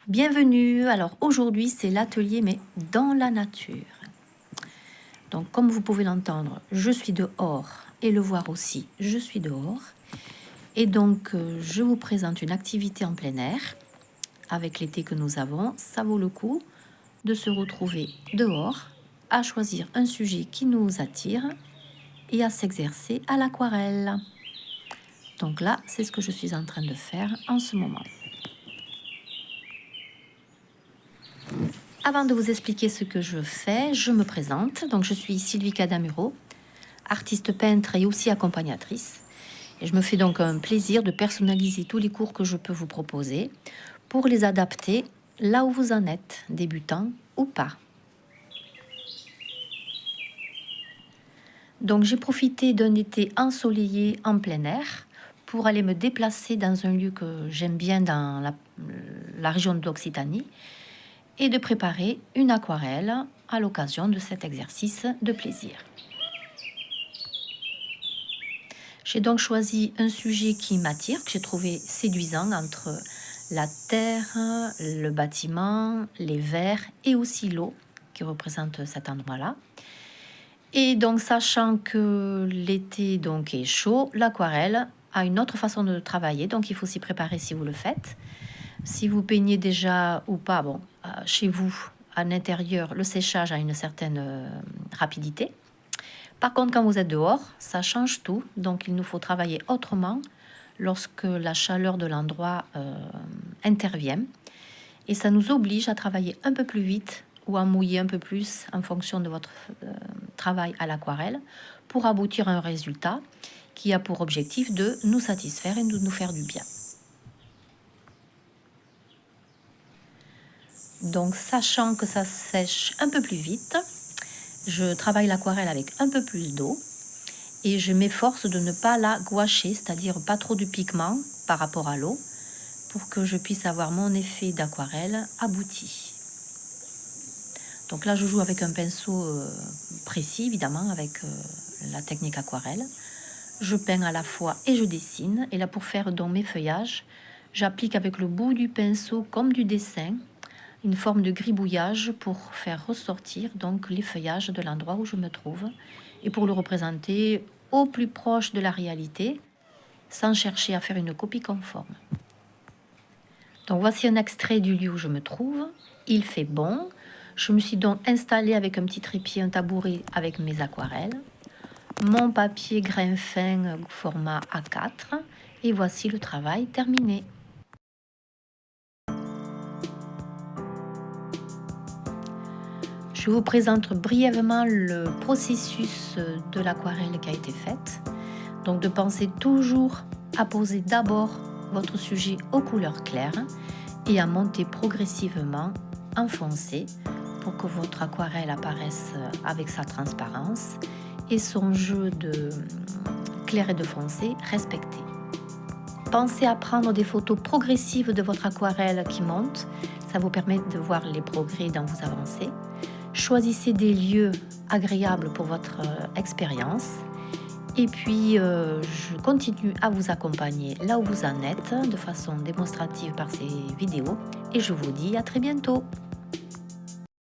Bienvenue, alors aujourd'hui c'est l'atelier mais dans la nature. Donc comme vous pouvez l'entendre, je suis dehors et le voir aussi, je suis dehors. Et donc je vous présente une activité en plein air. Avec l'été que nous avons, ça vaut le coup de se retrouver dehors, à choisir un sujet qui nous attire et à s'exercer à l'aquarelle. Donc là, c'est ce que je suis en train de faire en ce moment. Avant de vous expliquer ce que je fais, je me présente. Donc, je suis Sylvie Cadamuro, artiste peintre et aussi accompagnatrice. Et je me fais donc un plaisir de personnaliser tous les cours que je peux vous proposer pour les adapter là où vous en êtes, débutant ou pas. Donc, j'ai profité d'un été ensoleillé en plein air pour aller me déplacer dans un lieu que j'aime bien dans la région d'Occitanie et de préparer une aquarelle à l'occasion de cet exercice de plaisir. J'ai donc choisi un sujet qui m'attire, que j'ai trouvé séduisant entre la terre, le bâtiment, les vers et aussi l'eau qui représente cet endroit-là. Et donc, sachant que l'été donc est chaud, l'aquarelle a une autre façon de travailler, donc il faut s'y préparer si vous le faites. Si vous peignez déjà ou pas, bon, chez vous, à l'intérieur, le séchage a une certaine rapidité. Par contre, quand vous êtes dehors, ça change tout. Donc, il nous faut travailler autrement lorsque la chaleur de l'endroit intervient. Et ça nous oblige à travailler un peu plus vite ou à mouiller un peu plus en fonction de votre travail à l'aquarelle pour aboutir à un résultat qui a pour objectif de nous satisfaire et de nous faire du bien. Donc, sachant que ça sèche un peu plus vite, je travaille l'aquarelle avec un peu plus d'eau et je m'efforce de ne pas la gouacher, c'est-à-dire pas trop de pigments par rapport à l'eau, pour que je puisse avoir mon effet d'aquarelle abouti. Donc là, je joue avec un pinceau précis, évidemment, avec la technique aquarelle. Je peins à la fois et je dessine. Et là, pour faire donc mes feuillages, j'applique avec le bout du pinceau, comme du dessin, une forme de gribouillage pour faire ressortir donc les feuillages de l'endroit où je me trouve et pour le représenter au plus proche de la réalité sans chercher à faire une copie conforme. Donc voici un extrait du lieu où je me trouve. Il fait bon. Je me suis donc installée avec un petit trépied, un tabouret avec mes aquarelles, mon papier grain fin format A4 et voici le travail terminé. Je vous présente brièvement le processus de l'aquarelle qui a été faite. Donc de penser toujours à poser d'abord votre sujet aux couleurs claires et à monter progressivement en foncé pour que votre aquarelle apparaisse avec sa transparence et son jeu de clair et de foncé respecté. Pensez à prendre des photos progressives de votre aquarelle qui monte. Ça vous permet de voir les progrès dans vos avancées. Choisissez des lieux agréables pour votre expérience. Et puis, je continue à vous accompagner là où vous en êtes de façon démonstrative par ces vidéos. Et je vous dis à très bientôt.